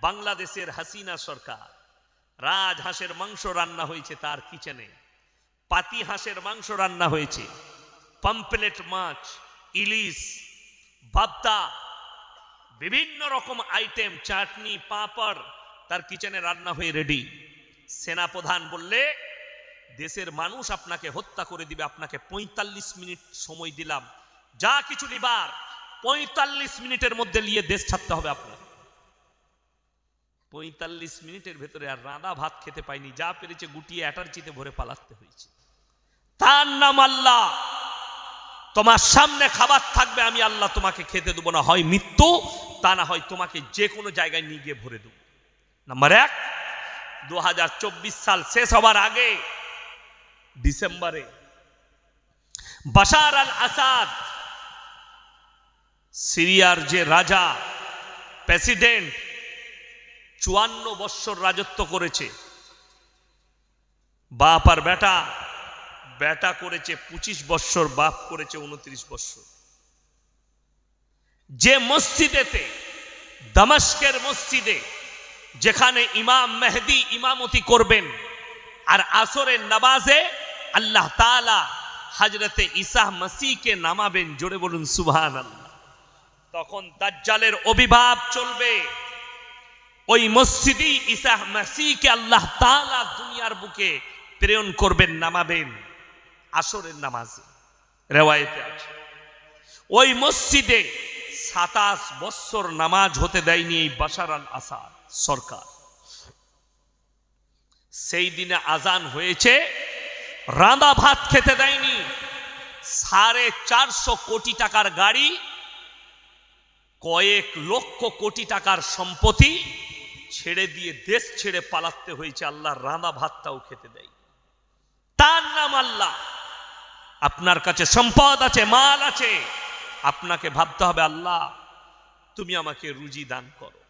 বাংলাদেশের হাসিনা সরকার রাজহাঁসের মাংস রান্না হয়েছে তার কিচেনে, পাতি হাঁসের মাংস রান্না হয়েছে, পমপ্লেট মাছ, ইলিশ, ভাপ্তা, বিভিন্ন রকম আইটেম, চাটনি, পাঁপড় তার কিচেনে রান্না হয়ে রেডি। সেনাপ্রধান বললে দেশের মানুষ আপনাকে হত্যা করে দিবে, আপনাকে ৪৫ মিনিট সময় দিলাম, যা কিছু নিবার ৪৫ মিনিটের মধ্যে নিয়ে দেশ ছাড়তে হবে আপনার। ৪৫ মিনিটের ভেতরে আর রাঁধা ভাত খেতে পাইনি, যা পেরেছে গুটিয়ে অ্যাটার্জিতে ভরে পালাতে হয়েছে। তার নাম আল্লাহ। তোমার সামনে খাবার থাকবে, আমি আল্লাহ তোমাকে খেতে দেবো না, হয় মৃত্যু, তা না হয় তোমাকে যে কোনো জায়গায় নিয়ে গিয়ে ভরে দেবো। নাম্বার ১, ২০২৪ সাল শেষ হবার আগে ডিসেম্বরে বাশার আল আসাদ, সিরিয়ার যে রাজা, প্রেসিডেন্ট, ৫৪ বৎসর রাজত্ব করেছে। বাপ আর বেটা, বেটা করেছে ২৫ বৎসর, বাপ করেছে ২৯ বৎসর। যে মসজিদেতে, দামেস্কের মসজিদে, যেখানে ইমাম মেহদি ইমামতি করবেন আর আসরের নামাজে আল্লাহ তাআলা হযরতে ঈসা মসিহকে নামাবেন, জোরে বলুন সুবহানাল্লাহ। তখন দাজ্জালের অভিভাব চলবে। ওই মসজিদে ঈসা মসিহকে আল্লাহ তাআলা দুনিয়ার বুকে প্রেরণ করবেন, নামাবেন আসরের নামাজে, রিওয়ায়েতে আছে। ওই মসজিদে ২৭ বৎসর নামাজ হতে দেয়নি এই বাশার আল আসাদ সরকার। সেই দিনে আজান হয়েছে, রাঁধা ভাত খেতে দেয়নি। ৪৫০ কোটি টাকার গাড়ি, কয়েক লক্ষ কোটি টাকার সম্পত্তি ছেড়ে দিয়ে দেশ ছেড়ে পালাতে হয়েছে, আল্লাহর রাঁধা ভাতটাও খেতে দেয়। তার নাম আল্লাহ। আপনার কাছে সম্পদ আছে, মাল আছে, আপনাকে ভাবতে হবে আল্লাহ তুমি আমাকে রুজি দান করো।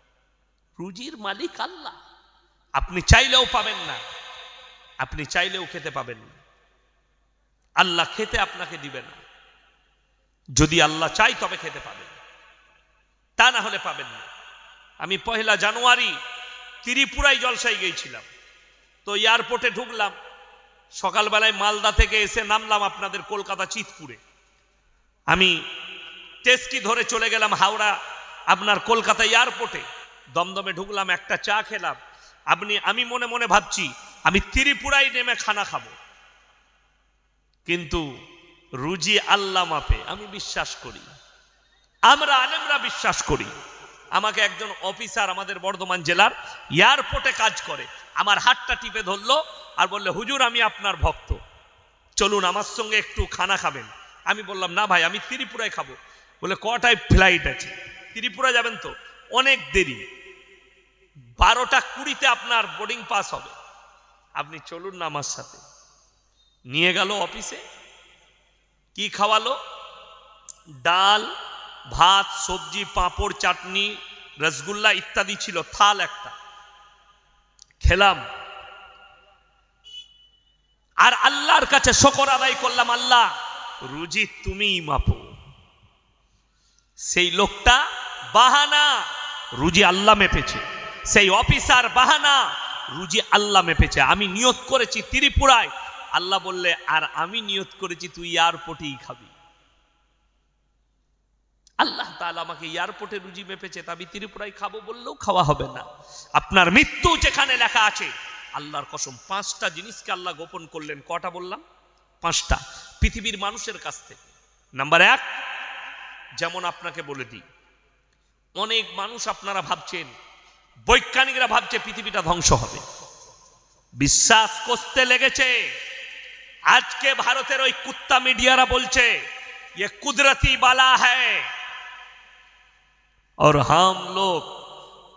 রুজির মালিক আল্লাহ। আপনি চাইলেও পাবেন না, আপনি চাইলেও খেতে পাবেন না, আল্লাহ খেতে আপনাকে দিবে না। যদি আল্লাহ চাই তবে খেতে পাবেন, তা না হলে পাবেন না। আমি ১ জানুয়ারি ত্রিপুরায় জলসায় গিয়েছিলাম, তো এয়ারপোর্টে ঢুকলাম, সকালবেলায় মালদা থেকে এসে নামলাম আপনাদের কলকাতা চিতপুরে। আমি টেস্কি ধরে চলে গেলাম হাওড়া আপনার কলকাতা এয়ারপোর্টে, দমদমে ঢুকলাম, একটা চা খেলাম। আমি মনে মনে ভাবছি আমি ত্রিপুরায় নেমে খানা খাবো, কিন্তু রুজি আল্লাহ মাপে। আমি বিশ্বাস করি, আমরা আলেমরা বিশ্বাস করি। আমাকে একজন অফিসার আমাদের বর্ধমান জেলার এয়ারপোর্টে কাজ করে, আমার হাতটা টিপে ধরলো আর বললে, হুজুর আমি আপনার ভক্ত, চলুন আমার সঙ্গে একটু খানা খাবেন। আমি বললাম না ভাই, আমি ত্রিপুরায় খাবো। বলে কটায় ফ্লাইট আছে? ত্রিপুরা যাবেন তো অনেক দেরি, ১২টা ২০ আপনার বোর্ডিং পাস হবে, আপনি চলুন না আমার সাথে। নিয়ে গেল অফিসে, কি খাওয়ালো? ডাল, ভাত, সবজি, পাঁপড়, চাটনি, রসগোল্লা ইত্যাদি ছিল, থাল একটা। খেলাম আর আল্লাহর কাছে শুকর আদায় করলাম, আল্লাহ রুজি তুমিই মাপো। সেই লোকটা বাহানা, রুজি আল্লাহ মেপেছে। সেই অফিসার বাহানা, রুজি আল্লাহ মেপেছে। আমি নিয়ত করেছি ত্রিপুরায়, আল্লাহ বললে আর আমি নিয়ত করেছি তুই এয়ারপোর্টেই খাবি। আল্লাহ তাআলা আমাকে এয়ারপোর্টে রুজি মেপেছে, তা আমি ত্রিপুরায় খাবো বললেও খাওয়া হবে না। আপনার মৃত্যু যেখানে লেখা আছে, আল্লাহর কসম ৫টা জিনিসকে আল্লাহ গোপন করলেন। কটা বললাম? ৫টা, পৃথিবীর মানুষের কাছ থেকে। নাম্বার ১, যেমন আপনাকে বলে দিই, অনেক মানুষ আপনারা ভাবছেন, বৈজ্ঞানিকরা ভাবছে পৃথিবীটা ধ্বংস হবে, বিশ্বাস করতে লেগেছে। আজকে ভারতের ওই কুত্তা মিডিয়ারা বলছে ये कुदरती बाला है और हम लोग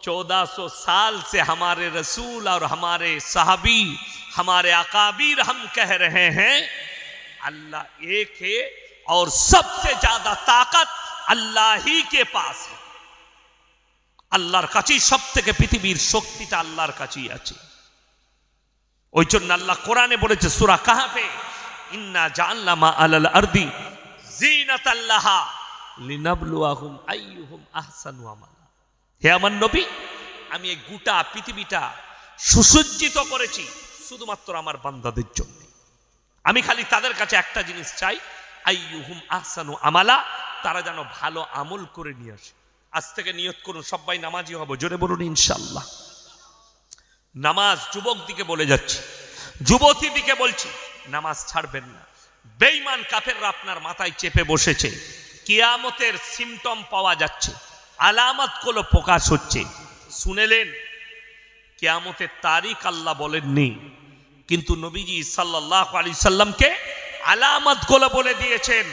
1400 साल से हमारे रसूल और हमारे साहबी, हमारे अकाबीर हम कह रहे हैं अल्लाह एक है और सबसे ज्यादा ताकत अल्लाह ही के पास है। আল্লাহর কাছেই সবথেকে পৃথিবীর শক্তিটা আল্লাহর কাছেই আছে। ওই জন্য আল্লাহ কোরআনে বলেছে সূরা কাহফে, ইন্না জাআলনা মা আলাল আরদি জিনাতাল লাহা লিনাবলুয়াহুম আইয়ুহুম আহসানু আমালা। হে আমার নবী, আমি এই গোটা পৃথিবীটা সুসজ্জিত করেছি শুধুমাত্র আমার বান্দাদের জন্য। আমি খালি তাদের কাছে একটা জিনিস চাই, আইয়ুহুম আহসানু আমালা, তারা যেন ভালো আমল করে নিয়ে আসে। আজ থেকে নিয়ত করুন সবাই নামাজি হব, জোরে বলুন ইনশাআল্লাহ। নামাজ যুবক দিকে বলে যাচ্ছি, যুবতী দিকে বলছি, নামাজ ছাড়বেন না। বেঈমান কাফেররা আপনার মাথায় চেপে বসেছে, কিয়ামতের সিমটম পাওয়া যাচ্ছে, আলামতগুলো প্রকাশ হচ্ছে। শুনেলেন কিয়ামতের তারিখ আল্লাহ বলেননি, কিন্তু নবীজি সাল্লাল্লাহু আলাইহি সাল্লামকে আলামতগুলো বলে দিয়েছেন।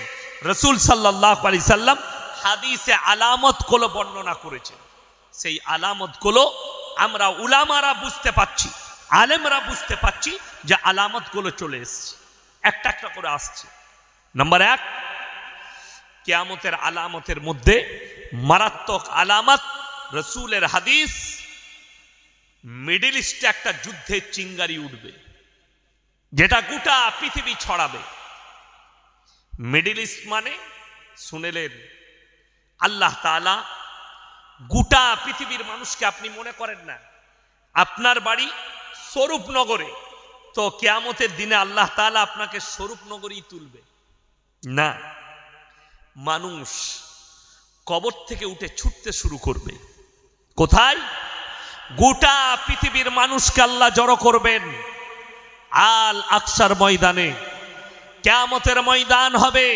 রাসূল সাল্লাল্লাহু আলাইহি সাল্লাম হাদিসে আলামতগুলো বর্ণনা করেছেন। সেই আলামতগুলো আমরা উলামারা বুঝতে পাচ্ছি, আলেমরা বুঝতে পাচ্ছি যে আলামতগুলো চলে এসছে, একটা একটা করে আসছে। নাম্বার 1, কিয়ামতের আলামতের মধ্যে মারাত্মক আলামত, রাসূলের হাদিস, মিডল ইস্টে একটা যুদ্ধের চিঙ্গারি উঠবে যেটা গোটা পৃথিবী ছড়াবে। মিডল ইস্ট মানে শুনেলেন আল্লাহ তাআলা গোটা পৃথিবীর মানুষকে, আপনি মনে করেন না আপনার বাড়ি স্বরূপনগরে, তো কিয়ামতের দিনে আল্লাহ তাআলা আপনাকে স্বরূপনগরই তুলবে না। মানুষ কবর থেকে উঠে ছুটতে শুরু করবে। কোথায়? গোটা পৃথিবীর মানুষকে আল্লাহ জড়ো করবেন আল আকসার ময়দানে। কিয়ামতের ময়দান হবে,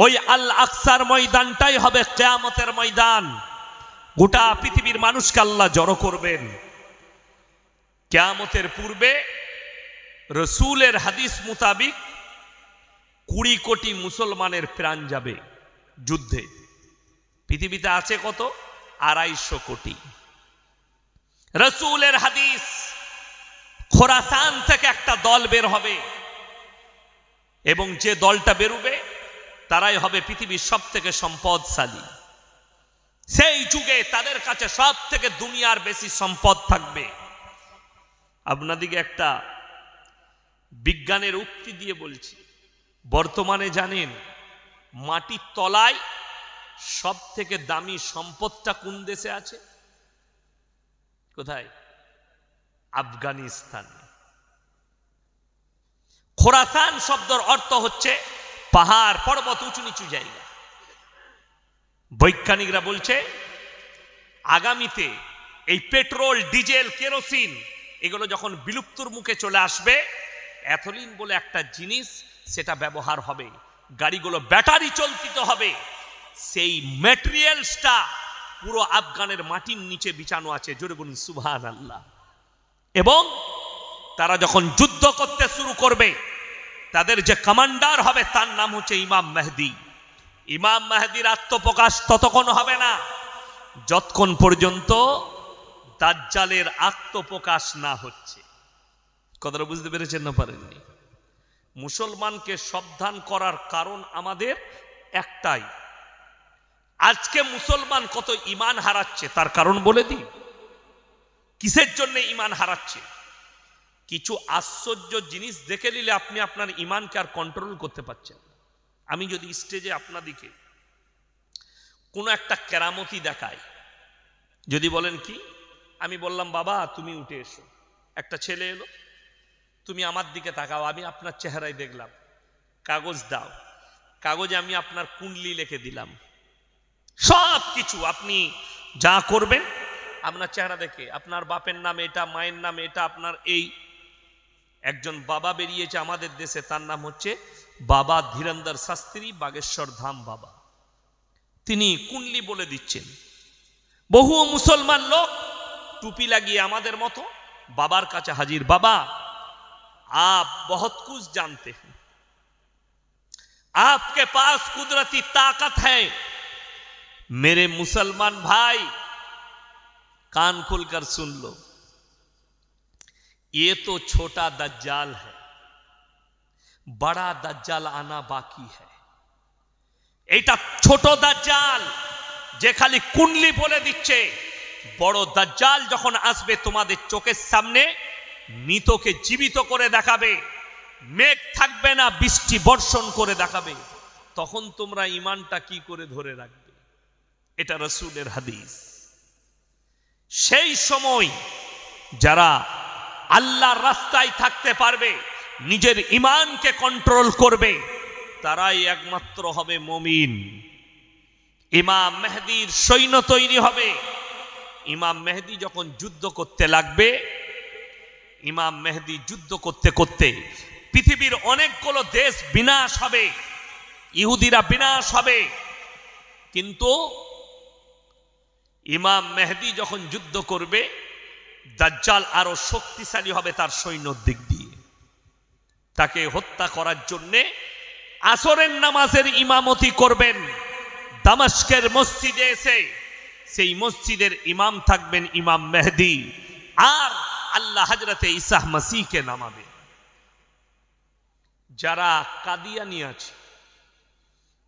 ওই আল আকসার ময়দানটাই হবে কিয়ামতের ময়দান। গোটা পৃথিবীর মানুষকে আল্লাহ জড়ো করবেন। কিয়ামতের পূর্বে রাসূলের হাদিস মোতাবিক 20 কোটি মুসলমানের প্রাণ যাবে যুদ্ধে। পৃথিবীতে আছে কত? 250 কোটি। রাসূলের হাদিস, খোরাসান থেকে একটা দল বের হবে এবং যে দলটা বেরোবে তারাই হবে পৃথিবীর সব থেকে সম্পদশালী। সেই যুগে তাদের কাছে সব থেকে দুনিয়ার বেশি সম্পদ থাকবে। আপনাদিকে একটা বিজ্ঞানের উক্তি দিয়ে বলছি, বর্তমানে জানেন মাটির তলায় সব থেকে দামি সম্পদটা কোন দেশে আছে? কোথায়? আফগানিস্তান। খোরাসান শব্দের অর্থ হচ্ছে পাহাড়, পর্বত, উঁচু নিচু জায়গা। বৈজ্ঞানিকরা বলছে আগামীতে এই পেট্রোল, ডিজেল, কেরোসিন এগুলো যখন বিলুপ্তর মুখে চলে আসবে, অ্যাথলিন বলে একটা জিনিস সেটা ব্যবহার হবে, গাড়িগুলো ব্যাটারি চালিত হবে। সেই ম্যাটেরিয়ালসটা পুরো আফগানের মাটির নিচে বিছানো আছে, জোরে বলুন সুবহানাল্লাহ। এবং তারা যখন যুদ্ধ করতে শুরু করবে, তাদের যে কমান্ডার হবে তার নাম হচ্ছে ইমাম মেহেদী। ইমাম মেহেদীর আত্মপ্রকাশ ততক্ষণ হবে না যতক্ষণ পর্যন্ত দাজ্জালের আত্মপ্রকাশ না হচ্ছে। কথাটা বুঝতে পেরেছেন না পারেননি? মুসলমানকে সাবধান করার কারণ আমাদের একটাই, আজকে মুসলমান কত ঈমান হারাচ্ছে তার কারণ বলে দিই। কিসের জন্য ঈমান হারাচ্ছে? কিছু আশ্চর্য জিনিস দেখে নিলে আপনি আপনার ঈমানকে আর কন্ট্রোল করতে পারছেন না। আমি যদি স্টেজে আপনাদিকে কোনো একটা কেরামতি দেখাই, যদি বলেন কি, আমি বললাম বাবা তুমি উঠে এসো, একটা ছেলে এলো, তুমি আমার দিকে তাকাও, আমি আপনার চেহারায় দেখলাম, কাগজ দাও, কাগজে আমি আপনার কুণ্ডলি লিখে দিলাম, সব কিছু আপনি যা করবেন আপনার চেহারা দেখে, আপনার বাপের নাম এটা, মায়ের নাম এটা, আপনার এই। একজন বাবা বেরিয়েছে আমাদের দেশে, তার নাম হচ্ছে বাবা ধীরেন্দর শাস্ত্রী, বাগেশ্বর ধাম বাবা। তিনি কুণ্ডলি বলে দিচ্ছেন। বহু মুসলমান লোক টুপি লাগিয়ে আমাদের মতো বাবার কাছে হাজির, বাবা आप बहुत कुछ जानते हैं, आपके पास कुदरती ताकत है। मेरे मुसलमान भाई कान खोलकर सुन लो, ये तो छोटा दज्जाल है, बड़ा दज्जाल आना बाकी है। এটা ছোট দাজ্জাল যে খালি কুণ্ডলি বলে দিচ্ছে, বড় দাজ্জাল যখন আসবে তোমাদের চোখের সামনে মৃতকে জীবিত করে দেখাবে, মেঘ থাকবে না, বৃষ্টি বর্ষণ করে দেখাবে, তখন তোমরা ঈমানটা কি করে ধরে রাখবে? এটা রাসূলের হাদিস। সেই সময় যারা আল্লাহর রাস্তায় থাকতে পারবে, নিজের ঈমানকে কন্ট্রোল করবে, তারাই একমাত্র হবে মুমিন। ইমাম মেহেদীর সৈন্য তৈরি হবে। ইমাম মেহেদী যখন যুদ্ধ করতে লাগবে, ইমাম মেহেদী যুদ্ধ করতে করতে পৃথিবীর অনেকগুলো দেশ বিনাশ হবে, ইহুদিরা বিনাশ হবে, কিন্তু ইমাম মেহেদী যখন যুদ্ধ করবে, দাজ্জাল আরো শক্তিশালী হবে তার সৈন্যর দিক দিয়ে। তাকে হত্যা করার জন্যে আসরের নামাজের ইমামতি করবেন দামেস্কের মসজিদে এসে। সেই মসজিদের ইমাম থাকবেন ইমাম মেহেদী, আর আল্লাহ হযরতে ঈসা মসিহকে নামাবে। যারা কাদিয়ানি আছে,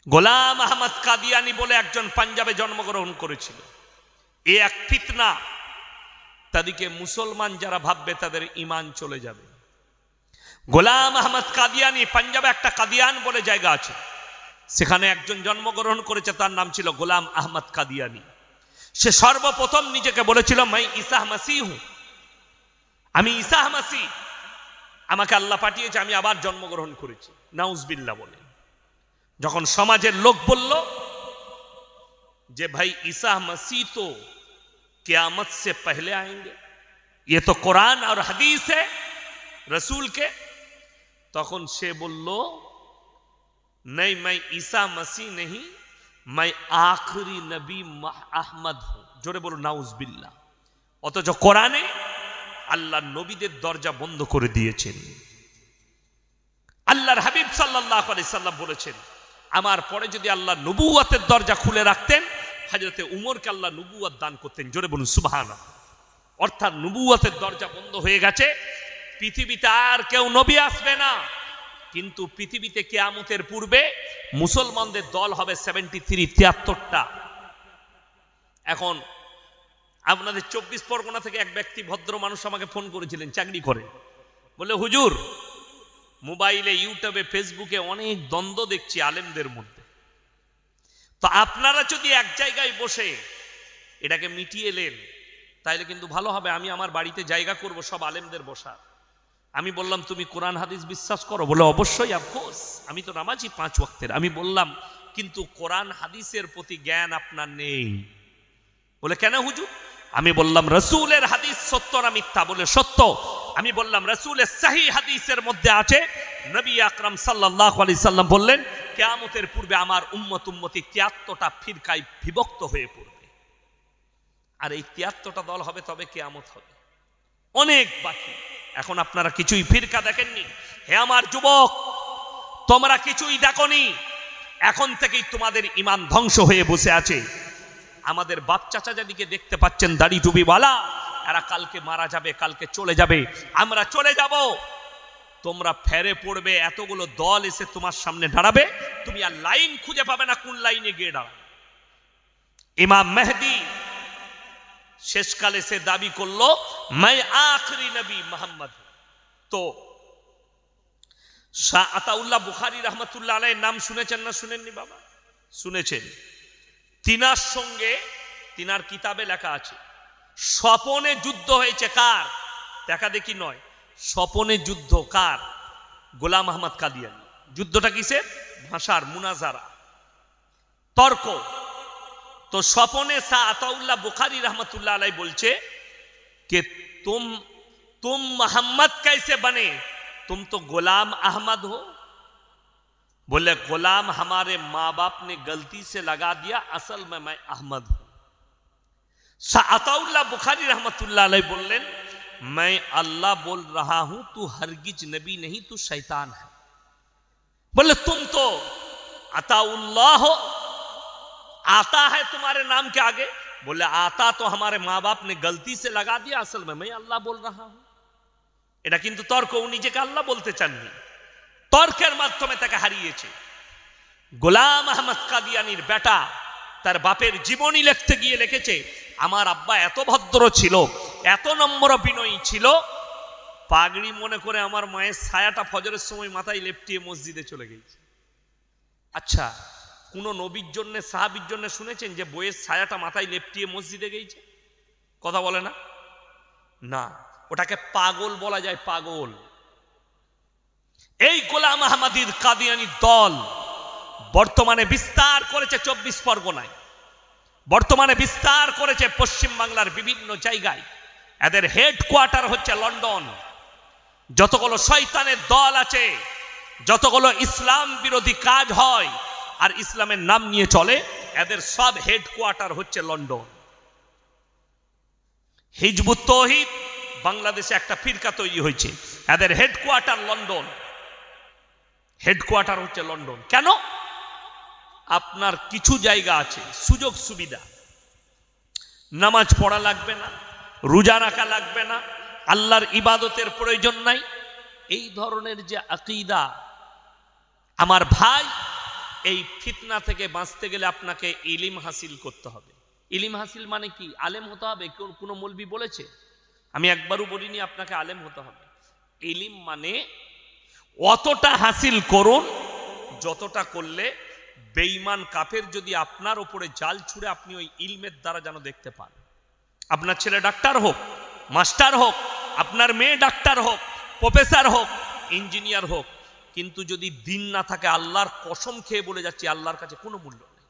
গোলাম আহমদ কাদিয়ানি বলে একজন পাঞ্জাবে জন্মগ্রহণ করেছিল, এ এক ফিতনা। তাদেরকে মুসলমান যারা ভাববে তাদের ঈমান চলে যাবে। গোলাম আহমদ কাদিয়ানি, পাঞ্জাবে একটা কাদিয়ান বলে জায়গা আছে, সেখানে একজন জন্মগ্রহণ করেছে, তার নাম ছিল গোলাম আহমদ কাদিয়ানি। সে সর্বপ্রথম নিজেকে বলেছিল মাই ঈসা মসিহ হুঁ, আমি ঈসা মসিহ, আমাকে আল্লাহ পাঠিয়েছে, আমি আবার জন্মগ্রহণ করেছি, নাউজবিল্লাহ বলে। যখন সমাজের লোক বলল যে ভাই ঈসা मसीह तो क़यामत से पहले आएंगे, ये तो कुरान और हदीस है रसूल के, तखन से बोलो नहीं मैं ईसा मसीह नहीं, मैं आखिरी नबी अहमद हूं। जोरे बोलो नाउजबिल्लाह। অথচ কোরআনে আল্লাহ নবীদের দরজা বন্ধ করে দিয়েছেন। আল্লাহর হাবিব সাল্লাল্লাহু আলাইহি সাল্লাম বলেছেন, আমার পরে যদি আল্লাহ নবুয়তের দরজা খুলে রাখতেন, হযরতে উমরকে আল্লাহ নবুয়ত দান করতেন। জোরে বলুন সুবহানাল্লাহ। অর্থাৎ নবুয়তের দরজা বন্ধ হয়ে গেছে, পৃথিবীতে আর কেউ নবী আসবে না। কিন্তু পৃথিবীতে কিয়ামতের পূর্বে মুসলমানদের দল হবে 73-73টা। এখন আপনাদের 24 পরগনা থেকে এক ব্যক্তি, ভদ্র মানুষ, আমাকে ফোন করেছিলেন, চাকরি করে, বলে হুজুর মোবাইলে, ইউটিউবে, ফেসবুকে অনেক দ্বন্দ্ব দেখছি আলেমদের মধ্যে, তো আপনারা যদি এক জায়গায় বসে এটাকে মিটিয়ে নেন তাহলে কিন্তু ভালো হবে। আমি আমার বাড়িতে জায়গা করব সব আলেমদের বসা। আমি বললাম তুমি কোরআন হাদিস বিশ্বাস করো? বলে অবশ্যই, অফকোর্স, আমি তো নামাজি 5 ওয়াক্তের। আমি বললাম কিন্তু কোরআন হাদিসের প্রতি জ্ঞান আপনার নেই। বলে কেন হুজুর? আমি বললাম রাসূলের হাদিস সত্য না মিথ্যা? বলে সত্য। আমি বললাম রাসূলের সহিহ হাদিসের মধ্যে আছে, নবী আকরাম সাল্লাল্লাহু আলাইহি সাল্লাম বললেন কিয়ামতের পূর্বে আমার উম্মতি 73টা ফিরকায় বিভক্ত হয়ে পড়বে, আর এই 73টা দল হবে, তবে কিয়ামত হবে। অনেক বাকি। এখন আপনারা কিছুই ফিরকা দেখেননি। হে আমার যুবক, তোমরা কিছুই দেখোনি, এখন থেকেই তোমাদের ঈমান ধ্বংস হয়ে বসে আছে। আমাদের বাপ চাচা যাদিকে দেখতে পাচ্ছেন দাড়ি টুপিওয়ালা, এরা কালকে মারা যাবে, কালকে চলে যাবে, আমরা চলে যাব। তোমরা ফেরে পড়বে, এতগুলো দল এসে তোমার সামনে দাঁড়াবে, তুমি আর লাইন খুঁজে পাবে না কোন লাইনে গিয়ে দাঁড়াবে। ইমাম মেহেদী শেষকালে সে দাবি করলো मैं आखिरी नबी मोहम्मद। तो শাহ আতাউল্লাহ বুখারী রহমাতুল্লাহ আলাইহির নাম শুনেছেন না শুনেননি বাবা? শুনেছেন। তিনার সঙ্গে, তিনার কিতাবে লেখা আছে স্বপনে যুদ্ধ হয়েছে। কার? দেখা দেখি নয়, স্বপনে যুদ্ধ। কার? গোলাম আহমদ কাদিয়ানী। যুদ্ধটা কিসের? ভাষার, মুনাজারা, তর্ক। তো স্বপনে শাহ আতাউল্লাহ বুখারী রহমাতুল্লাহ আলাইহি বলছে कि तुम मोहम्मद कैसे बने, तुम तो गुलाम अहमद हो। बोले गुलाम हमारे माँ बाप ने गलती से लगा दिया, असल में मैं अहमद हूं। अताउल्लाह बुखारी रहमतुल्लाह अलैह बोलें मैं अल्लाह बोल रहा हूं, तू हरगिज नबी नहीं, तू शैतान है। बोले तुम तो अताउल्लाह हो, आता है तुम्हारे नाम के आगे। बोले आता तो हमारे माँ बाप ने गलती से लगा दिया, असल में मैं अल्लाह बोल रहा हूं। এটা কিন্তু তর্ক, উনি নিজেকে আল্লাহ বলতে চাননি, তর্কের মাধ্যমে তাকে হারিয়েছে। গোলাম আহমদ কাদিয়ানীর বেটা তার বাপের জীবনী লিখতে গিয়ে লিখেছে আমার আব্বা এত ভদ্র ছিল, এত নম্র বিনয়ী ছিল, পাগড়ি মনে করে আমার মায়ের ছায়াটা ফজরের সময় মাথায় লেপটিয়ে মসজিদে চলে গেছে। আচ্ছা, কোন নবীর জন্য, সাহাবীর জন্য শুনেছেন যে বইয়ের ছায়াটা মাথায় লেপটিয়ে মসজিদে গেছে? কথা বলে না? না, ওটাকে পাগল বলা যায়, পাগল। এই গোলাম আহমদীর কাদিয়ানি দল বর্তমানে বিস্তার করেছে 24 পরগনায়, বর্তমানে বিস্তার করেছে পশ্চিম বাংলার বিভিন্ন জায়গায়। এদের হেডকোয়ার্টার হচ্ছে লন্ডন। যতগুলো শয়তানের দল আছে, যতগুলো ইসলাম বিরোধী কাজ হয় আর ইসলামের নাম নিয়ে চলে, এদের সব হেডকোয়ার্টার হচ্ছে লন্ডন। হিজবুত তৌহিদ বাংলাদেশে একটা ফিরকা তৈরি হয়েছে, এদের হেডকোয়ার্টার লন্ডন, হেডকোয়ার্টার হচ্ছে লন্ডন। কেন? আপনার কিছু জায়গা আছে, সুযোগ সুবিধা, নামাজ পড়া লাগবে না, রোজা রাখা লাগবে না, আল্লাহর ইবাদতের প্রয়োজন নাই, এই ধরনের যে আকীদা, আমার ভাই, এই ফিতনা থেকে বাঁচতে গেলে আপনাকে ইলম হাসিল করতে হবে। ইলম হাসিল মানে কি? আলেম হতে হবে। কোনো মৌলবি বলেছে? আমি একবারও বলিনি আপনাকে আলেম হতে হবে। ইলম মানে অতটা হাসিল করুন যতটা করলে বেঈমান কাফের যদি আপনার উপরে জাল ছুড়ে আপনি ওই ইলমের দ্বারা যেন দেখতে পান। আপনার ছেলে ডাক্তার হোক, মাস্টার হোক, আপনার মেয়ে ডাক্তার হোক, প্রফেসর হোক, ইঞ্জিনিয়ার হোক, কিন্তু যদি দিন না থাকে, আল্লাহর কসম খেয়ে বলে যাচ্ছি, আল্লাহর কাছে কোনো মূল্য নেই।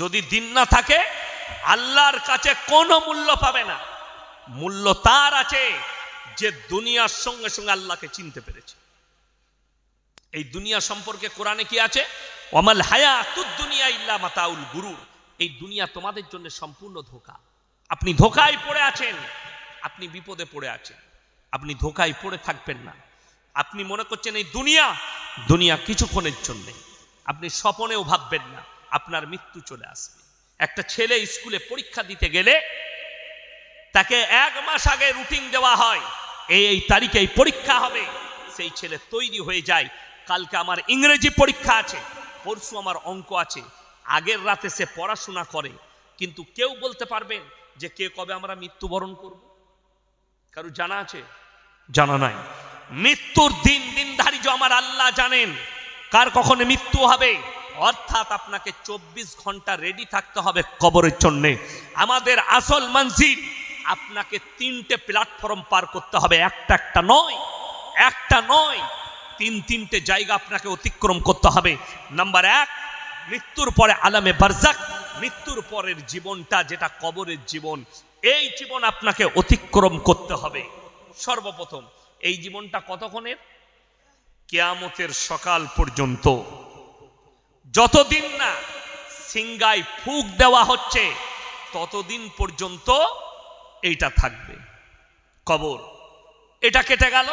যদি দিন না থাকে, আল্লাহর কাছে কোনো মূল্য পাবে না। মূল্য তার আছে যে দুনিয়ার সঙ্গে সঙ্গে আল্লাহকে চিনতে পেরেছে। এই দুনিয়া সম্পর্কে কোরআনে কি আছে? ওয়ামাল হায়াতুদ দুনিয়া ইল্লা মাতাউল গুরুর। এই দুনিয়া তোমাদের জন্য সম্পূর্ণ ধোঁকা। আপনি ধোঁকায় পড়ে আছেন, আপনি বিপদে পড়ে আছেন, আপনি ধোঁকায় পড়ে থাকবেন না। আপনি মনে করছেন এই দুনিয়া কিছুক্ষণের জন্য, আপনি স্বপ্নেও ভাববেন না আপনার মৃত্যু চলে আসবে। একটা ছেলে স্কুলে পরীক্ষা দিতে গেলে তাকে 1 মাস আগে রুটিন দেওয়া হয়, এই তারিখে এই পরীক্ষা হবে। সেই ছেলে তৈরি হয়ে যায়, কালকে আমার ইংরেজি পরীক্ষা আছে, পরশু আমার অঙ্ক আছে। আগের রাতে সে পড়াশোনা করে, কিন্তু কেউ বলতে পারবেন যে কে কবে আমরা মৃত্যুবরণ করব? কারো জানা আছে? জানা নাই। মৃত্যুর দিন ধার্য আমার আল্লাহ জানেন কার কখন মৃত্যু হবে। অর্থাৎ আপনাকে 24 ঘন্টা রেডি থাকতে হবে কবরের জন্য। আমাদের আসল মঞ্জিল, আপনাকে 3টে প্ল্যাটফর্ম পার করতে হবে, একটা নয়, 3টে জায়গা আপনাকে অতিক্রম করতে হবে। নাম্বার 1, মৃত্যুর পরে আলামে বারজাক, মৃত্যুর পরের জীবনটা যেটা কবরের জীবন, এই জীবন আপনাকে অতিক্রম করতে হবে। সর্বপ্রথম এই জীবনটা কতক্ষণের? কিয়ামতের সকাল পর্যন্ত। যতদিন না সিংগায় ফুঁক দেওয়া হচ্ছে ততদিন পর্যন্ত এইটা থাকবে, কবর। এটা কেটে গেল,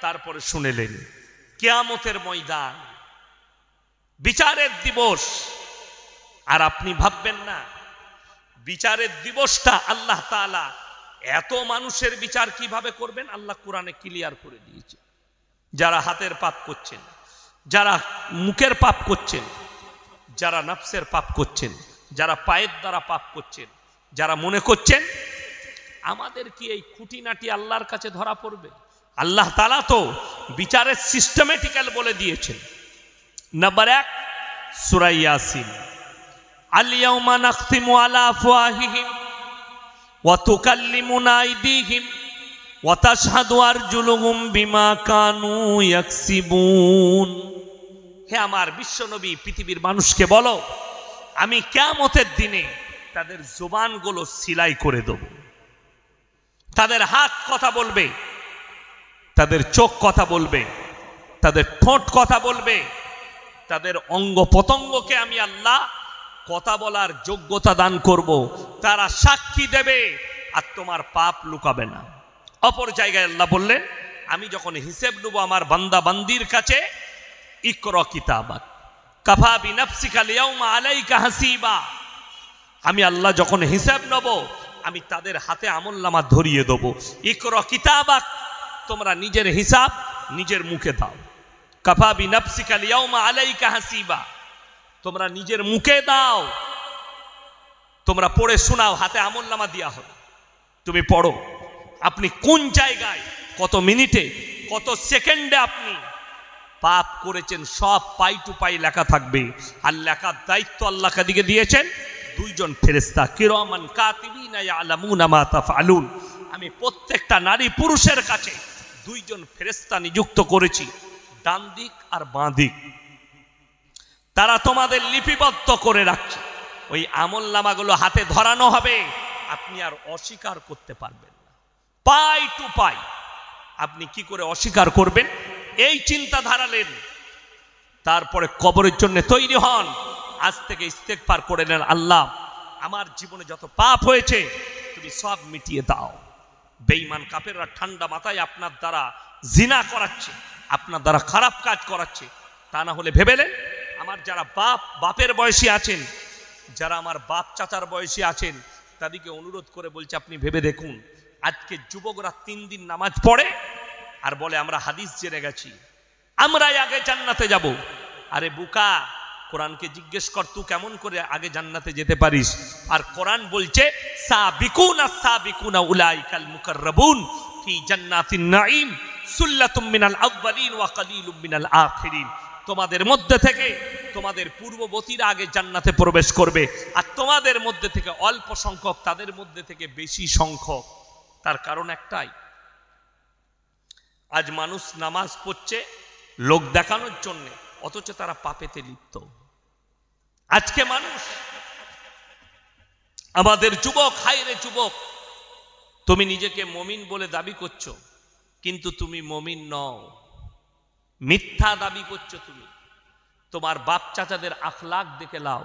তারপরে শুনেলেন কিয়ামতের ময়দান, বিচারের দিবস। আর আপনি ভাববেন না বিচারের দিবসটা আল্লাহ তাআলা এত মানুষের বিচার কিভাবে করবেন, আল্লাহ কোরআনে ক্লিয়ার করে দিয়েছে। যারা হাতের পাপ করছেন, যারা মুখের পাপ করছেন, যারা নফসের পাপ করছেন, যারা পায়ের দ্বারা পাপ করছেন, যারা মনে করছেন আমাদের কি এই খুঁটিনাটি আল্লাহর কাছে ধরা পড়বে, আল্লাহ তাআলা তো বিচারের সিস্টেমেটিক্যাল বলে দিয়েছেন। নাম্বার 1, সূরা ইয়াসিন, আল ইয়াউমা নাখতিমু আলা আফওয়াহিহিম ওয়া তুকাল্লিমুনা আইদিহিম ওয়া তাশহাদু আরজুলুহুম বিমা কানু ইয়াকসিবুন। হে আমার বিশ্বনবী, পৃথিবীর মানুষকে বলো, আমি কিয়ামতের দিনে তাদের জবানগুলো সিলাই করে দেব। তাদের হাত কথা বলবে, তাদের চোখ কথা বলবে, তাদের ঠোঁট কথা বলবে, তাদের অঙ্গ প্রত্যঙ্গকে আমি আল্লাহ কথা বলার যোগ্যতা দান করব। তারা সাক্ষী দেবে আর তোমার পাপ লুকাবে না। অপর জায়গায় আল্লাহ বললেন, আমি যখন হিসেব নেব আমার বান্দা বান্দির কাছে, ইকরা কিতাবাক কাফা বিনাফসিকা আল-ইয়াউমা আলাইকা হাসিবা। আমি আল্লাহ যখন হিসাব নেব, আমি তাদের হাতে আমলনামা ধরিয়ে দেব। ইকরা কিতাবাক, তোমরা নিজের হিসাব নিজের মুখে দাও। কাফা বিনাফসিকা আল-ইয়াউমা আলাইকা হাসিবা, তোমরা নিজের মুখে দাও, তোমরা পড়ে শোনাও, হাতে আমলনামা দেওয়া হবে, তুমি পড়ো। আপনি কোন জায়গায়, কত মিনিটে, কত সেকেন্ডে আপনি পাপ করেছেন, সব পাই টু পাই লেখা থাকবে। আর লেখার দায়িত্ব আল্লাহ কাদিকে দিয়েছেন, দুইজন ফেরেশতা কিরামান কাতিবিনা ইয়ালামুনা মা তাফআলুন, আমি প্রত্যেকটা নারী পুরুষের কাছে দুইজন ফেরেশতা নিযুক্ত করেছি, ডান দিক আর বাঁ দিক। তারা তোমাদের লিপিবদ্ধ করে রাখছে। ওই আমলনামাগুলো হাতে ধরানো হবে, আপনি আর অস্বীকার করতে পারবেন না। পাই টু পাই আপনি কি করে অস্বীকার করবেন, এই চিন্তা ধারালেন। তারপরে কবরের জন্য তৈরি হন। আজ থেকে ইস্তেগফার করে নেন, আল্লাহ আমার জীবনে যত পাপ হয়েছে তুমি সব মিটিয়ে দাও। বেঈমান কাফেররা ঠান্ডা মাথায় আপনার দ্বারা জিনা করাচ্ছে, আপনার দ্বারা খারাপ কাজ করাচ্ছে। তা না হলে ভেবেলেন, আমার যারা বাপের বয়সী আছেন, যারা আমার বাপ চাচার বয়সী আছেন, তাদেরকে অনুরোধ করে বলছে আপনি ভেবে দেখুন, আজকে যুবকরা 3 দিন নামাজ পড়ে আর বলে আমরা হাদিস জেনে গেছি, আমরাই আগে জান্নাতে যাব। আরে বুকা, কোরআনকে জিজ্ঞেস কর তুই কেমন করে আগে জান্নাতে যেতে পারিস। আর কোরআন বলছে সাবিকুনা সাবিকুনা উলাইকাল মুকাররাবুন ফি জান্নাতিন নাঈম সুল্লাতুম মিনাল আউয়ালিন ওয়া কালিলুম মিনাল আখিরিন। তোমাদের মধ্যে থেকে তোমাদের পূর্ববর্তীরা আগে জান্নাতে প্রবেশ করবে, আর তোমাদের মধ্যে থেকে অল্প সংখ্যক তাদের মধ্যে থেকে বেশি সংখ্যক। তার কারণ একটাই, আজ মানুষ নামাজ পড়ছে লোক দেখানোর জন্য, অথচ তারা পাপেতে লিপ্ত। আজকে মানুষ, আমাদের যুবক, হায়রে যুবক, তুমি নিজেকে মুমিন বলে দাবি করছো, কিন্তু তুমি মুমিন নও, মিথ্যা দাবি করছো তুমি। তোমার বাপ চাচাদের আখলাক দেখে লাও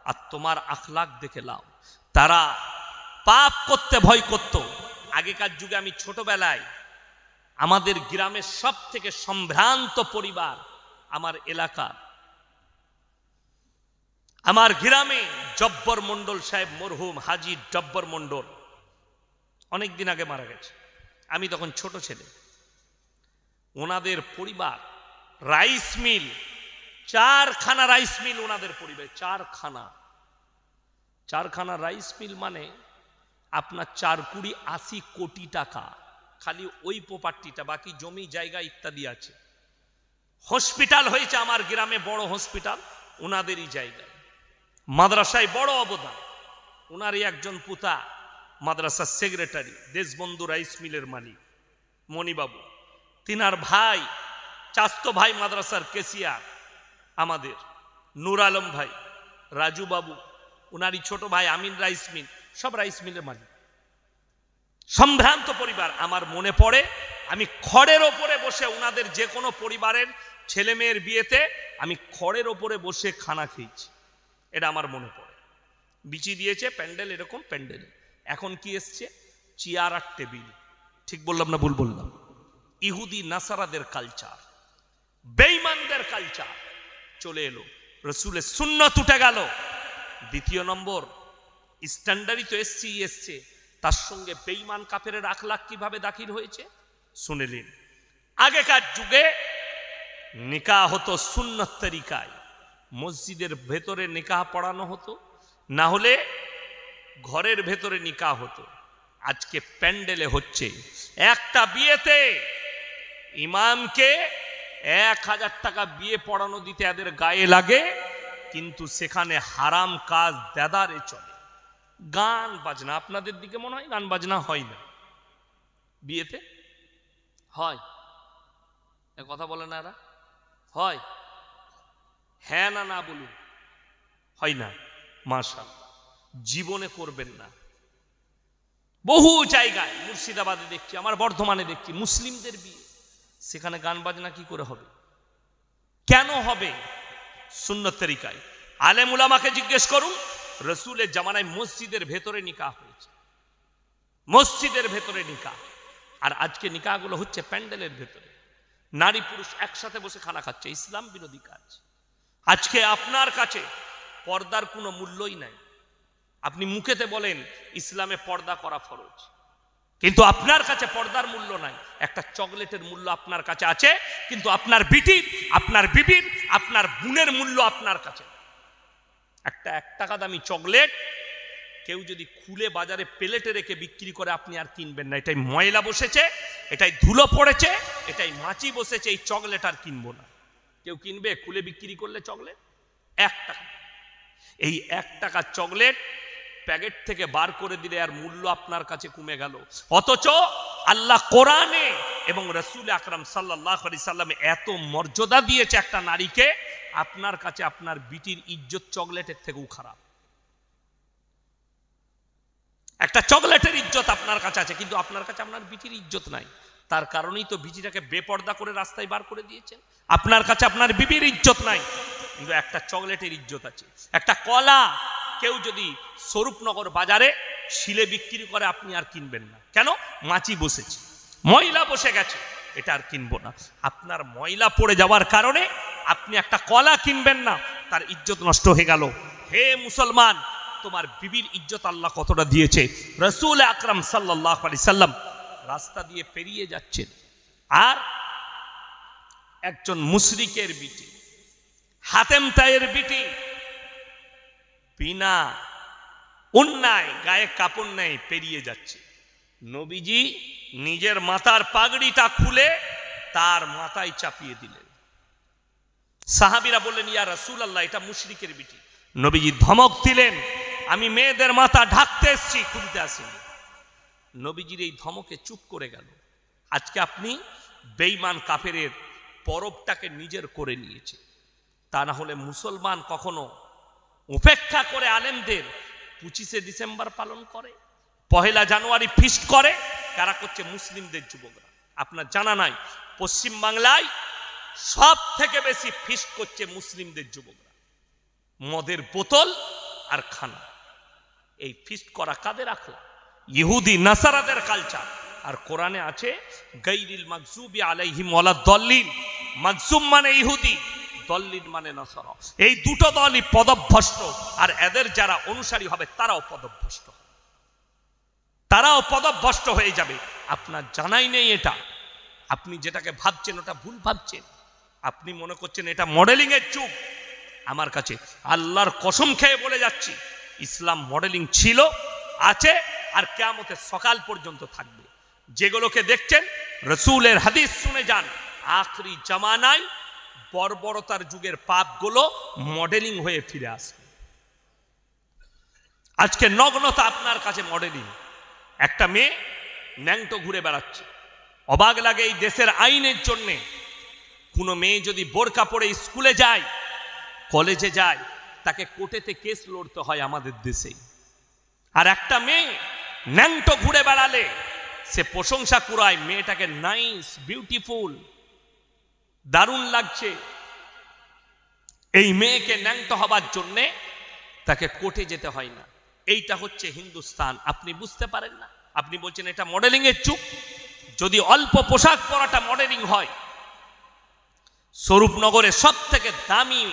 আর তোমার আখলাক দেখে লাও। তারা পাপ করতে ভয় করত। আগেকার যুগে আমি ছোটবেলায় আমাদের গ্রামের সব থেকে সম্ভ্রান্ত পরিবার আমার এলাকার, আমার গ্রামে জব্বর মন্ডল সাহেব, মরহুম হাজী জব্বর মন্ডল, অনেকদিন আগে মারা গেছে, আমি তখন ছোট ছেলে। ওনাদের পরিবার রাইস মিল, 4খানা রাইস মিল ওনাদের পরিবার, 4খানা রাইস মিল, মানে আপনার 4 কোটি 80 কোটি টাকা খালি ওই প্রপার্টিটা, বাকি জমি জায়গা ইত্যাদি আছে। হসপিটাল হয়েছে আমার গ্রামে, বড় হসপিটাল ওনাদেরই জায়গায়। মাদ্রাসায় বড় অবদান, ওনারই একজন পুতা মাদ্রাসার সেক্রেটারি, দেশবন্ধু রাইস মিলের মালিক মণিবাবু। তিনার ভাই, চাস্তো ভাই মাদ্রাসার কেসিয়ার আমাদের নূর আলম ভাই, রাজু বাবু, ওনারই ছোট ভাই আমিন রাইস মিল, সব রাইস মিলের মালিক। সম্ভ্রান্ত পরিবার। আমার মনে পড়ে আমি খড়ের ওপরে বসে, ওনাদের যে কোনো পরিবারের ছেলে মেয়ের বিয়েতে আমি খড়ের ওপরে বসে খানা খেয়েছি, এটা আমার মনে পড়ে। বিচি দিয়েছে প্যান্ডেল, এরকম প্যান্ডেল। এখন কি এসছে? চেয়ার আর টেবিল। ঠিক বললাম না ভুল বললাম? ইহুদি নাসারাদের কালচার, বেঈমানদের কালচার চলে এলো, রসুলের সুন্নত উঠে গেল। দ্বিতীয় নম্বর, স্ট্যান্ডার্ডই তো এসছে, তার সঙ্গে বেঈমান কাফেরের আখলাক কিভাবে দাখিল হয়েছে শুনে নিন। আগেকার যুগে নিকাহ হতো সুন্নত তরিকায়, মসজিদের ভেতরে নিকাহ পড়ানো হতো, না হলে ঘরের ভেতরে নিকাহ হতো। আজকে প্যান্ডেলে হচ্ছে। একটা বিয়েতে ইমামকে 1000 টাকা বিয়ে পড়ানো দিতে এদের গায়ে লাগে, কিন্তু সেখানে হারাম কাজ দেদারে চলে। গান বাজনা, আপনাদের দিকে মনে হয় গান বাজনা হয় না? বিয়েতে হয়? কথা বলে না এরা? হয়? হ্যাঁ না না বলুন। হয় না? মাশাআল্লাহ, জীবনে করবেন না। বহু জায়গায়, মুর্শিদাবাদে দেখছি, আমার বর্ধমানে দেখছি, মুসলিমদের বিয়ে, সেখানে গান বাজনা কি করে হবে? কেন হবে? সুন্নত তরিকায়। আলেম উলামাকে জিজ্ঞেস করুন, রসুলের জামানায় মসজিদের ভেতরে নিকাহ হয়েছে, মসজিদের ভেতরে নিকাহ। আর আজকে নিকাহগুলো হচ্ছে প্যান্ডেলের ভেতরে, নারী পুরুষ একসাথে বসে খানা খাচ্ছে। ইসলাম বিরোধী কাজ। আজকে আপনার কাছে পর্দার কোনো মূল্যই নাই। আপনি মুখেতে বলেন ইসলামে পর্দা করা ফরজ, কিন্তু আপনার কাছে পর্দার মূল্য নাই। একটা চকলেটের মূল্য আপনার কাছে আছে, কিন্তু আপনার বিটির, আপনার বিবির, আপনার বোনের মূল্য আপনার কাছে। একটা 1 টাকা দামি চকলেট কেউ যদি খুলে বাজারে প্লেটে রেখে বিক্রি করে, আপনি আর কিনবেন না। এটাই ময়লা বসেছে, এটাই ধুলো পড়েছে, এটাই মাছি বসেছে, এই চকলেট আর কিনবো না। কেউ কিনবে খুলে বিক্রি করলে চকলেট? 1 টাকা। এই 1 টাকা চকলেট প্যাকেট থেকে বার করে দিলে আর মূল্য আপনার কাছে কমে গেল, অথচ আল্লাহ কোরআনে এবং রাসূল আকরাম সাল্লাল্লাহু আলাইহি সাল্লাম এত মর্যাদা দিয়েছে একটা নারীকে, আপনার কাছে আপনার বিটির ইজ্জত চকলেটের থেকেও খারাপ। একটা চকলেটের ইজ্জত আপনার কাছে আছে, কিন্তু আপনার কাছে আপনার বিটির ইজ্জত নাই। তার কারণেই তো বিটিটাকে বেপর্দা করে রাস্তায় বার করে দিয়েছেন। আপনার কাছে আপনার বিবির ইজ্জত নাই, কিন্তু একটা চকলেটের ইজ্জত আছে। একটা কলা কেউ যদি স্বরূপনগর বাজারে শিলে বিক্রি করে, আপনি আর কিনবেন না। কেন? মাছি বসেছে, ময়লা বসে গেছে, এটা আর কিনবো না। আপনার ময়লা পড়ে যাওয়ার কারণে আপনি একটা কলা কিনবেন না, তার ইজ্জত নষ্ট হয়ে গেল। হে মুসলমান, তোমার বিবির ইজ্জত আল্লাহ কতটা দিয়েছে। রাসূল আকরাম সাল্লাল্লাহু আলাইহি সাল্লাম রাস্তা দিয়ে পেরিয়ে যাচ্ছেন, আর একজন মুশরিকের বিটি, হাতেম তাইয়ের বিটি, বিনা অন্যায় গায়ে কাপড় নেই পেরিয়ে যাচ্ছে। নবীজি নিজের মাথার পাগড়িটা খুলে তার মাথায় চাপিয়ে দিলেন। সাহাবীরা বললেন, ইয়া রাসূলুল্লাহ, এটা মুশরিকের বিটি। নবীজি ধমক দিলেন, আমি মেয়েদের মাথা ঢাকতে এসেছি, খুলতে আসিনি। নবীজির এই ধমকে চুপ করে গেল। আজকে আপনি বেঈমান কাফেরের পরবটাকে নিজের করে নিয়েছে। তা না হলে মুসলমান কখনো উপেক্ষা করে আলেমদের 25শে ডিসেম্বর পালন করে, 1 জানুয়ারি ফিস্ট করে? কারা করছে? মুসলিমদের যুবকরা। আপনার জানা নাই, পশ্চিম বাংলায় সব থেকে বেশি ফিস্ট করছে মুসলিমদের যুবকরা। মদের বোতল আর খানা, এই ফিস্ট করা কাদের আখলা? ইহুদি নাসারাদের কালচার। আর কোরআনে আছে গায়রিল মাগজুবি আলাইহিম ওয়ালাদ-দাল্লিন। মাগজুম মানে ইহুদি, দল্লিন মানে নাসারা। এই দুটো দলই পদভ্রষ্ট, আর এদের যারা অনুসারী হবে তারাও পদভ্রষ্ট, তারাও পদভ্রষ্ট হয়ে যাবে। আপনার জানাই নেই এটা। আপনি যেটাকে ভাবছেন ওটা ভুল ভাবছেন। আপনি মনে করছেন এটা মডেলিং এর যুগ। আমার কাছে আল্লাহর কসম খেয়ে বলে যাচ্ছি, ইসলাম মডেলিং ছিল, আছে, আর কিয়ামতের সকাল পর্যন্ত থাকবে। যেগুলোকে দেখছেন রাসূলের হাদিস শুনে যান, আখরি জামানায় বর্বরতার যুগের পাপগুলো মডেলিং হয়ে ফিরে আসবে। আজকে নগ্নতা আপনার কাছে মডেলিং। একটা মেয়ে ন্যাংটো ঘুরে বেড়াচ্ছে, অবাক লাগে এই দেশের আইনের জন্যে। কোনো মেয়ে যদি বোরকা পরে স্কুলে যায়, কলেজে যায়, তাকে কোর্টেতে কেস লড়তে হয় আমাদের দেশেই। আর একটা মেয়ে ন্যাংটো ঘুরে বেড়ালে সে প্রশংসা কুড়ায়, মেয়েটাকে নাইস, বিউটিফুল, দারুণ লাগছে। এই মেয়েকে ন্যাংটো হবার জন্যে তাকে কোর্টে যেতে হয় না। এইটা হচ্ছে হিন্দুস্তান। আপনি বুঝতে পারেন না, আপনি বলছেন এটা মডেলিং এর যুগ। যদি অল্প পোশাক পরাটা মডেলিং হয়, স্বরূপনগরে সব থেকে দামি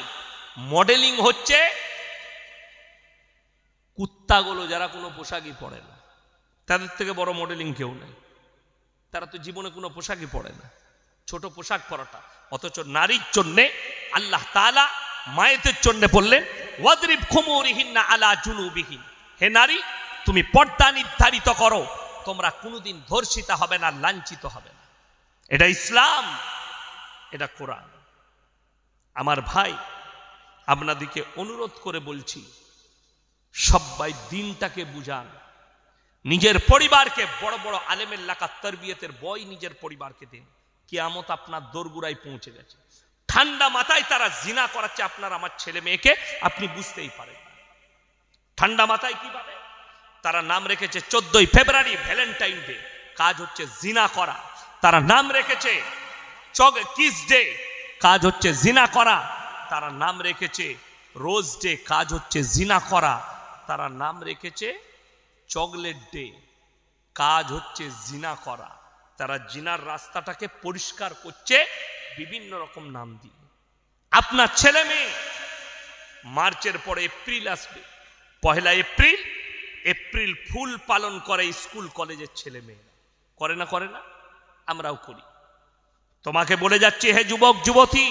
মডেলিং হচ্ছে কুত্তাগুলো, যারা কোনো পোশাকই পরে না। তাদের থেকে বড় মডেলিং কেউ নেই। তারা তো জীবনে কোনো পোশাকই পরে না, ছোট পোশাক পরাটা। অথচ নারীর জন্যে আল্লাহ তাআলা মায়েদের জন্য বললেন, ওয়াদরিব খুমুরিহিন্না আলা জুনুবিহিন। হে নারী, তুমি পর্দা নির্ধারিত করো, তোমরা কোনোদিন ধর্ষিতা হবে না, লাঞ্ছিত হবে না। এটা ইসলাম, এটা কোরআন। আমার ভাই, আপনাদেরকে অনুরোধ করে বলছি, সবাই দিনটাকে বুঝান। নিজের পরিবারকে, বড় বড় আলেমের লেখা তরবিয়তের বই নিজের পরিবারকে দিন। কিয়ামত আপনার দোরগোড়ায় পৌঁছে গেছে। ঠান্ডা মাথায় তারা জিনা করাচ্ছে আপনার আমার ছেলে মেয়েকে, আপনি বুঝতেই পারেন না। ঠান্ডা মাথায় কিভাবে তারা নাম রেখেছে 14ই ফেব্রুয়ারি ভ্যালেন্টাইন ডে, কাজ হচ্ছে জিনা করা। তারা নাম রেখেছে কিস ডে, কাজ হচ্ছে জিনা করা। তারা নাম রেখেছে রোজ ডে, কাজ হচ্ছে জিনা করা। তারা নাম রেখেছে চকলেট ডে, কাজ হচ্ছে জিনা করা। তারা জিনার রাস্তাটাকে পরিষ্কার করছে বিভিন্ন রকম নাম দিয়ে। আপনার ছেলে মেয়ে, মার্চের পরে এপ্রিল আসবে, 1 এপ্রিল, এপ্রিল ফুল পালন করে স্কুল কলেজের ছেলে মেয়েরা। করে না? করে না? আমরাও করি। তোমাকে বলে যাচ্ছি, হে যুবক যুবতী,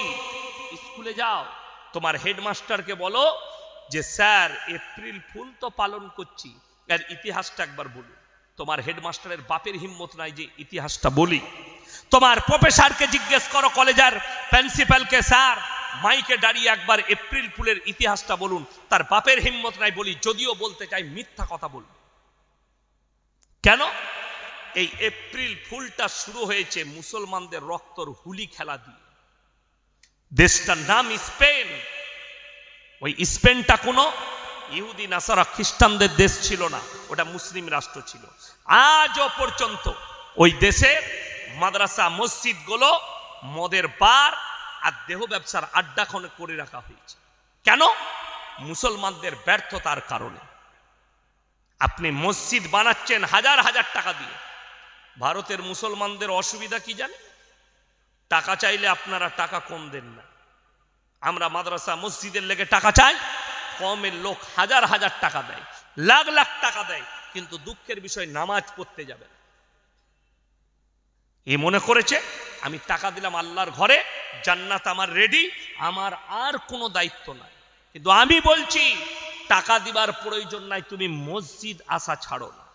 স্কুলে যাও, তোমার হেডমাস্টারকে বলো যে স্যার এপ্রিল ফুল তো পালন করছি, এর ইতিহাসটা একবার বলুন। তোমার হেডমাস্টারের বাপের হিম্মত নাই যে ইতিহাসটা বলি। তোমার প্রফেসরকে জিজ্ঞেস করো, কলেজের প্রিন্সিপালকে, স্যার মাইকে দাঁড়িয়ে একবার এপ্রিল ফুলের ইতিহাসটা বলুন। তার বাপের হিম্মত নাই বলি, যদিও বলতে চাই মিথ্যা কথা বলব। কেন? এই এপ্রিল ফুলটা শুরু হয়েছে মুসলমানদের রক্তর হুলি খেলা দিয়ে। দেশটার নাম স্পেন। ওই স্পেনটা কোনো ইহুদি নাসারা খ্রিস্টানদের দেশ ছিল না, ওটা মুসলিম রাষ্ট্র ছিল। আজও পর্যন্ত ওই দেশে মাদ্রাসা মসজিদগুলো মদের বার আর দেহ ব্যবসার আড্ডা করে রাখা হয়েছে। কেন? মুসলমানদের ব্যর্থতার কারণে। আপনি মসজিদ বানাচ্ছেন হাজার হাজার টাকা দিয়ে। ভারতের মুসলমানদের অসুবিধা কি জানেন? টাকা চাইলে আপনারা টাকা কম দেন না। আমরা মাদ্রাসা মসজিদের লেগে টাকা চাই, কমের লোক হাজার হাজার টাকা দেয়, লাখ লাখ টাকা দেয়, কিন্তু দুঃখের বিষয় নামাজ পড়তে যাবে না। এ মনে করেছে আমি টাকা দিলাম আল্লাহর ঘরে, জান্নাত আমার রেডি, আমার আর কোনো দায়িত্ব নাই। কিন্তু আমি বলছি টাকা দিবার প্রয়োজন নাই, তুমি মসজিদ আসা ছাড়ো না।